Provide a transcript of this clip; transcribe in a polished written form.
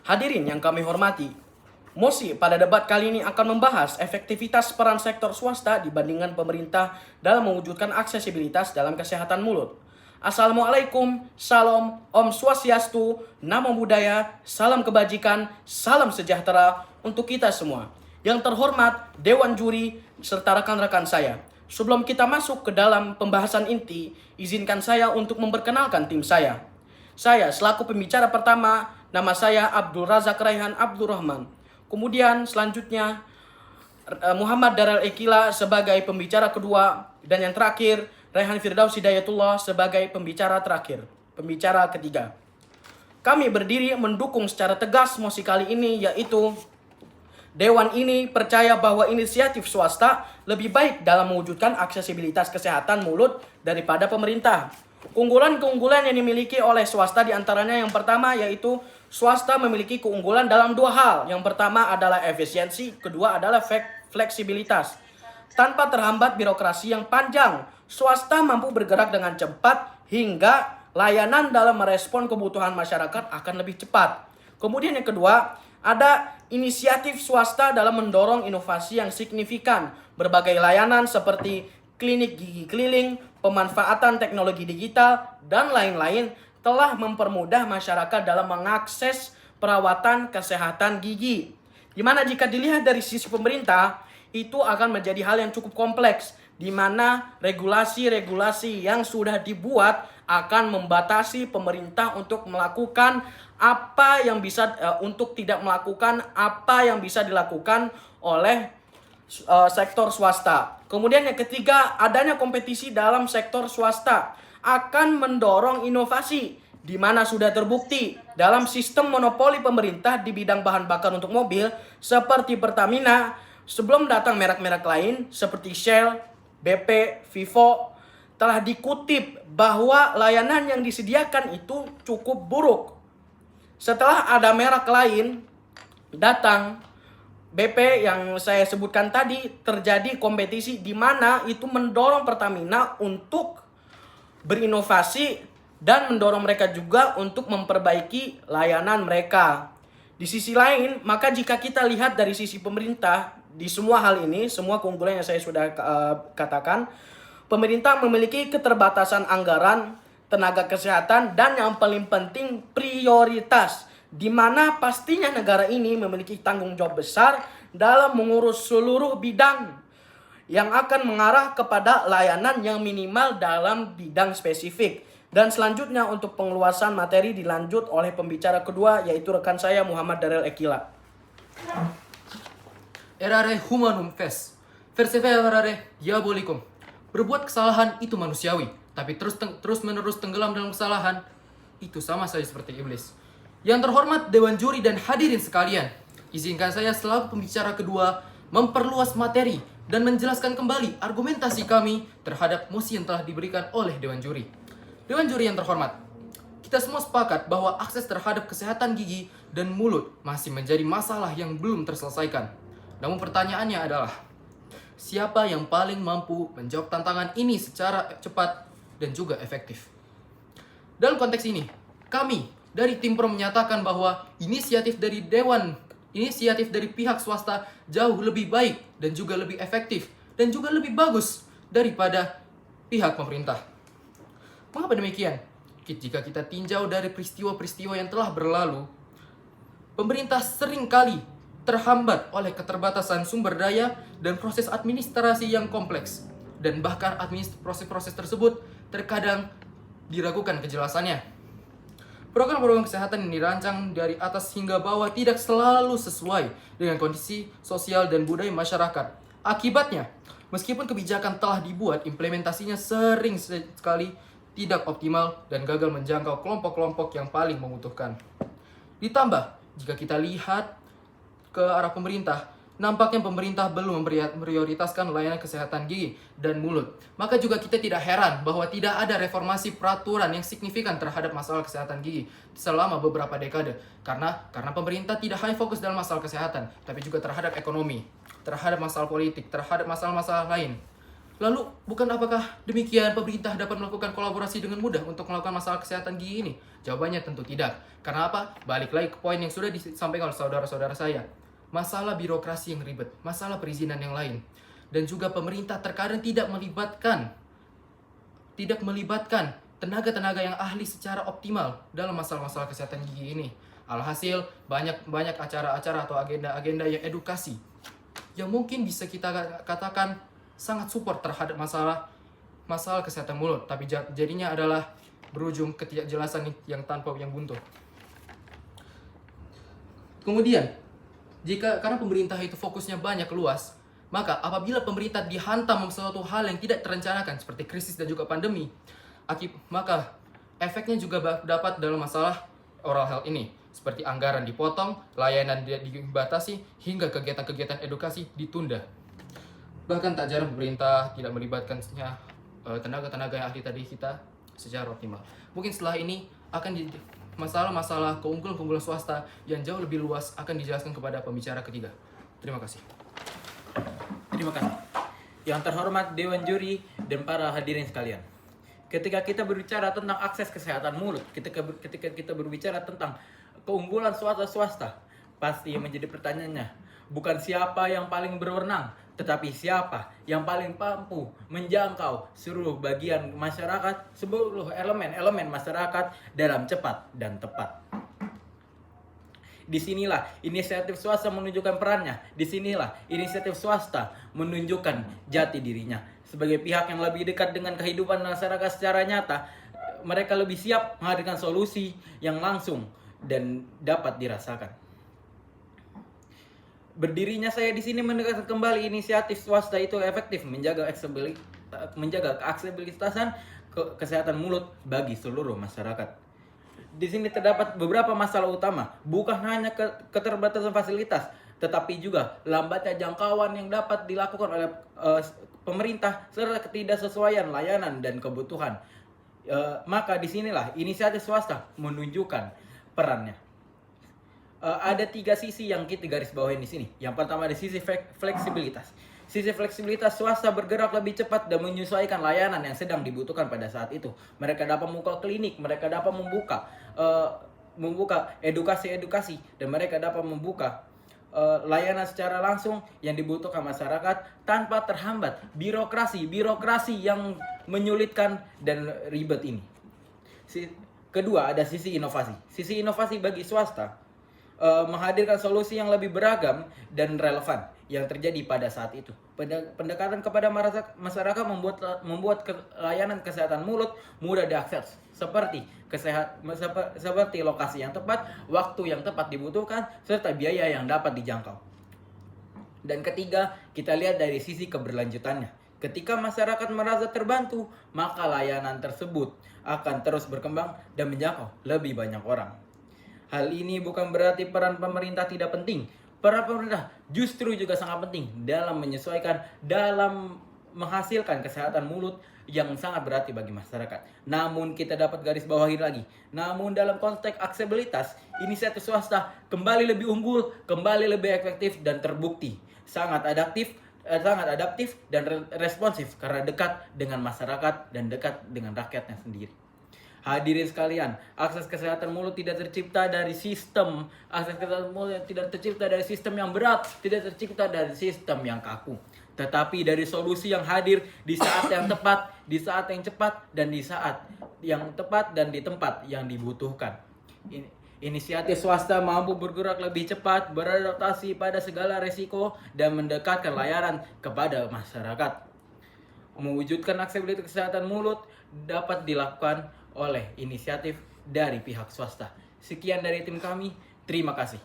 Hadirin yang kami hormati, Mosi pada debat kali ini akan membahas efektivitas peran sektor swasta dibandingkan pemerintah dalam mewujudkan aksesibilitas dalam kesehatan mulut. Assalamualaikum, salam, Om Swastiastu, Namo Buddhaya, salam kebajikan, salam sejahtera untuk kita semua. Yang terhormat, Dewan Juri, serta rekan-rekan saya. Sebelum kita masuk ke dalam pembahasan inti, izinkan saya untuk memperkenalkan tim saya. Saya selaku pembicara pertama, nama saya Abdul Razak Raihan Abdul Rahman. Kemudian selanjutnya Muhammad Darel Ekila sebagai pembicara kedua. Dan yang terakhir, Raihan Firdaus Hidayatullah sebagai pembicara terakhir, pembicara ketiga. Kami berdiri mendukung secara tegas mosi kali ini, yaitu Dewan ini percaya bahwa inisiatif swasta lebih baik dalam mewujudkan aksesibilitas kesehatan mulut daripada pemerintah. Keunggulan-keunggulan yang dimiliki oleh swasta diantaranya yang pertama yaitu swasta memiliki keunggulan dalam dua hal. Yang pertama adalah efisiensi, kedua adalah fleksibilitas. Tanpa terhambat birokrasi yang panjang, swasta mampu bergerak dengan cepat hingga layanan dalam merespon kebutuhan masyarakat akan lebih cepat. Kemudian yang kedua, ada inisiatif swasta dalam mendorong inovasi yang signifikan. Berbagai layanan seperti klinik gigi keliling, pemanfaatan teknologi digital, dan lain-lain telah mempermudah masyarakat dalam mengakses perawatan kesehatan gigi. Dimana jika dilihat dari sisi pemerintah, itu akan menjadi hal yang cukup kompleks, di mana regulasi-regulasi yang sudah dibuat akan membatasi pemerintah untuk melakukan apa yang bisa untuk tidak melakukan apa yang bisa dilakukan oleh sektor swasta. Kemudian yang ketiga, adanya kompetisi dalam sektor swasta akan mendorong inovasi, di mana sudah terbukti dalam sistem monopoli pemerintah di bidang bahan bakar untuk mobil seperti Pertamina. Sebelum datang merek-merek lain seperti Shell, BP, Vivo, telah dikutip bahwa layanan yang disediakan itu cukup buruk. Setelah ada merek lain datang, BP yang saya sebutkan tadi, terjadi kompetisi di mana itu mendorong Pertamina untuk berinovasi dan mendorong mereka juga untuk memperbaiki layanan mereka. Di sisi lain, maka jika kita lihat dari sisi pemerintah, di semua hal ini, semua keunggulan yang saya sudah katakan, pemerintah memiliki keterbatasan anggaran, tenaga kesehatan, dan yang paling penting prioritas, di mana pastinya negara ini memiliki tanggung jawab besar dalam mengurus seluruh bidang yang akan mengarah kepada layanan yang minimal dalam bidang spesifik. Dan selanjutnya untuk pengeluasan materi dilanjut oleh pembicara kedua, yaitu rekan saya Muhammad Darel Ekila. Errare humanum fes, perseverare diabolicum. Berbuat kesalahan itu manusiawi, tapi terus-menerus tenggelam dalam kesalahan itu sama saja seperti iblis. Yang terhormat Dewan Juri dan hadirin sekalian, izinkan saya selaku pembicara kedua memperluas materi dan menjelaskan kembali argumentasi kami terhadap mosi yang telah diberikan oleh Dewan Juri. Dewan Juri yang terhormat, kita semua sepakat bahwa akses terhadap kesehatan gigi dan mulut masih menjadi masalah yang belum terselesaikan. Namun pertanyaannya adalah, siapa yang paling mampu menjawab tantangan ini secara cepat dan juga efektif? Dalam konteks ini, kami dari tim Pro menyatakan bahwa inisiatif dari pihak swasta jauh lebih baik dan juga lebih efektif dan juga lebih bagus daripada pihak pemerintah. Mengapa demikian? Jika kita tinjau dari peristiwa-peristiwa yang telah berlalu, pemerintah seringkali terhambat oleh keterbatasan sumber daya dan proses administrasi yang kompleks. Dan bahkan proses-proses tersebut terkadang diragukan kejelasannya. Program-program kesehatan yang dirancang dari atas hingga bawah tidak selalu sesuai dengan kondisi sosial dan budaya masyarakat. Akibatnya, meskipun kebijakan telah dibuat, implementasinya sering sekali tidak optimal dan gagal menjangkau kelompok-kelompok yang paling membutuhkan. Ditambah, jika kita lihat ke arah pemerintah, nampaknya pemerintah belum memprioritaskan layanan kesehatan gigi dan mulut. Maka juga kita tidak heran bahwa tidak ada reformasi peraturan yang signifikan terhadap masalah kesehatan gigi selama beberapa dekade. Karena pemerintah tidak hanya fokus dalam masalah kesehatan, tapi juga terhadap ekonomi, terhadap masalah politik, terhadap masalah-masalah lain. Lalu, bukan apakah demikian pemerintah dapat melakukan kolaborasi dengan mudah untuk melakukan masalah kesehatan gigi ini? Jawabannya tentu tidak. Karena apa? Balik lagi ke poin yang sudah disampaikan oleh saudara-saudara saya. Masalah birokrasi yang ribet, masalah perizinan yang lain. Dan juga pemerintah terkadang tidak melibatkan tenaga-tenaga yang ahli secara optimal dalam masalah-masalah kesehatan gigi ini. Alhasil, banyak acara-acara atau agenda-agenda yang edukasi yang mungkin bisa kita katakan sangat support terhadap masalah kesehatan mulut, tapi jadinya adalah berujung ketidakjelasan yang tanpa yang buntu. Kemudian, karena pemerintah itu fokusnya banyak luas, maka apabila pemerintah dihantam suatu hal yang tidak terencanakan seperti krisis dan juga pandemi, maka efeknya juga dapat dalam masalah oral health ini, seperti anggaran dipotong, layanan dibatasi, hingga kegiatan-kegiatan edukasi ditunda. Bahkan tak jarang pemerintah tidak melibatkan tenaga-tenaga yang ahli tadi kita secara optimal. Mungkin setelah ini akan masalah-masalah keunggulan swasta yang jauh lebih luas akan dijelaskan kepada pembicara ketiga. Terima kasih. Terima kasih. Yang terhormat Dewan Juri dan para hadirin sekalian. Ketika kita berbicara tentang akses kesehatan mulut, ketika kita berbicara tentang keunggulan swasta, pasti yang menjadi pertanyaannya bukan siapa yang paling berwenang, tetapi siapa yang paling mampu menjangkau seluruh bagian masyarakat, seluruh elemen masyarakat dalam cepat dan tepat. Disinilah inisiatif swasta menunjukkan perannya. Disinilah inisiatif swasta menunjukkan jati dirinya. Sebagai pihak yang lebih dekat dengan kehidupan masyarakat secara nyata, mereka lebih siap menghadirkan solusi yang langsung dan dapat dirasakan. Berdirinya saya di sini menegaskan kembali inisiatif swasta itu efektif menjaga keaksesibilitasan kesehatan mulut bagi seluruh masyarakat. Di sini terdapat beberapa masalah utama, bukan hanya keterbatasan fasilitas, tetapi juga lambatnya jangkauan yang dapat dilakukan oleh pemerintah serta ketidaksesuaian layanan dan kebutuhan. Maka disinilah inisiatif swasta menunjukkan perannya. Ada 3 sisi yang kita garis bawahi di sini. Yang pertama ada sisi fleksibilitas. Sisi fleksibilitas, swasta bergerak lebih cepat dan menyesuaikan layanan yang sedang dibutuhkan pada saat itu. Mereka dapat membuka klinik, mereka dapat membuka edukasi dan mereka dapat membuka layanan secara langsung yang dibutuhkan masyarakat tanpa terhambat birokrasi yang menyulitkan dan ribet ini. Kedua ada sisi inovasi. Sisi inovasi bagi swasta menghadirkan solusi yang lebih beragam dan relevan yang terjadi pada saat itu. Pendekatan kepada masyarakat membuat layanan kesehatan mulut mudah diakses, seperti lokasi yang tepat, waktu yang tepat dibutuhkan, serta biaya yang dapat dijangkau. Dan ketiga, kita lihat dari sisi keberlanjutannya. Ketika masyarakat merasa terbantu, maka layanan tersebut akan terus berkembang dan menjangkau lebih banyak orang. Hal ini bukan berarti peran pemerintah tidak penting. Peran pemerintah justru juga sangat penting dalam menyesuaikan, dalam menghasilkan kesehatan mulut yang sangat berarti bagi masyarakat. Namun kita dapat garis bawahi lagi. Namun dalam konteks aksesibilitas, inisiatif swasta kembali lebih unggul, kembali lebih efektif dan terbukti sangat adaptif dan responsif karena dekat dengan masyarakat dan dekat dengan rakyatnya sendiri. Hadirin sekalian, akses kesehatan mulut tidak tercipta dari sistem. Akses kesehatan mulut tidak tercipta dari sistem yang berat, tidak tercipta dari sistem yang kaku. Tetapi dari solusi yang hadir di saat yang tepat, di saat yang cepat, dan di saat yang tepat dan di tempat yang dibutuhkan. Inisiatif swasta mampu bergerak lebih cepat, beradaptasi pada segala resiko, dan mendekatkan layanan kepada masyarakat. Mewujudkan aksesibilitas kesehatan mulut dapat dilakukan oleh inisiatif dari pihak swasta. Sekian dari tim kami, terima kasih.